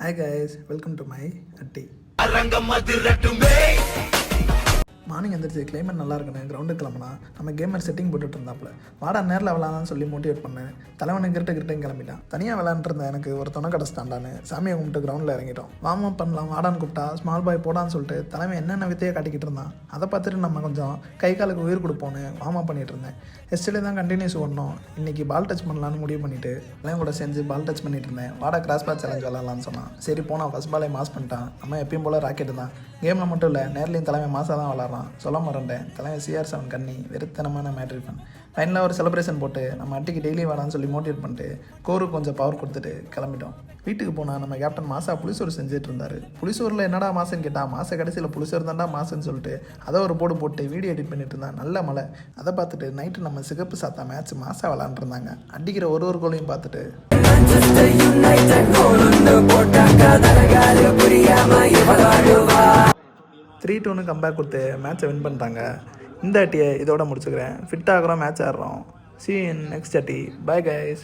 Hi guys, welcome to my அட்டி. Morning எந்திரிச்சு climate நல்லா இருக்குன்னு கிரவுண்டுக்கு கிளம்புனா நம்ம கேமர் செட்டிங் போட்டுட்டு இருந்தாப்புல. வாடா நேரில் விளாட்லான்னு சொல்லி மோட்டிவேட் பண்ணேன். தலைவனை கிரிட்டையும் கிளம்பிட்டான். தனியாக விளாண்டுருந்தேன். எனக்கு ஒரு துணை கிடச்சிட்டாண்டான்னு சாமியை கும்பிட்டு கிரவுண்டில் இறங்கிட்டோம். வார்ம் அப் பண்ணலாம் வாடான்னு கூப்பிட்டா ஸ்மால் பாய் போடான்னு சொல்லிட்டு தலைவன் என்னென்ன வித்தையை காட்டிக்கிட்டு இருந்தான். அதை பார்த்துட்டு நம்ம கொஞ்சம் கை காலுக்கு உயிர் கொடுப்போன்னு வார்ம் அப் பண்ணிட்டு இருந்தேன். எஸ்டே தான் கண்டினியூஸ் பண்ணோம். இன்றைக்கி பால் டச் பண்ணலான்னு முடிவு பண்ணிவிட்டு எல்லாம் கூட செஞ்சு பால் டச் பண்ணிட்டு இருந்தேன். வாடா கிராஸ் பால் சேலஞ்ச் விளாட்லான்னு சொன்னான். சரி போனால் ஃபஸ்ட் பாலே மாஸ் பண்ணிட்டான். நம்ம எப்பயும் போல் ராக்கெட்டு தான். கேமில் மட்டும் இல்லை, நேர்லையும் தலைவன் மாசாக தான் விளாட்றான். சொல்ல மறந்தேன், தலைவன் CR7 கண்ணி வெறுத்தனமான மேட்ரி ஃபன். ஃபைனலாக ஒரு செலிப்ரேஷன் போட்டு நம்ம அட்டிக்கு டெய்லி வாடான்னு சொல்லி மோட்டிவேட் பண்ணிட்டு கோருக்கு கொஞ்சம் பவர் கொடுத்துட்டு கிளம்பிட்டோம். வீட்டுக்கு போனால் நம்ம கேப்டன் மாசா புளிசோறு செஞ்சுட்டு இருந்தார். புளிசோரில் என்னடா மாசன்னு கேட்டால் மாச கடைசியில் புளிசோறு தாண்டா மாசுன்னு சொல்லிட்டு அதை ஒரு போட்டு வீடியோ எடிட் பண்ணிட்டு இருந்தான். நல்ல மழை. அதை பார்த்துட்டு நைட்டு நம்ம சிகப்பு சாத்தா மேட்ச் மாசா விளாண்டுருந்தாங்க. அடிக்கிற ஒரு கோலையும் பார்த்துட்டு 3-2 கம்பேக் கொடுத்து மேட்சை வின் பண்ணிட்டாங்க. இந்த அட்டியை இதோட முடிச்சுக்கிறேன். ஃபிட் ஆகிறோம், match ஆடுறோம். See you in next அட்டி. Bye guys.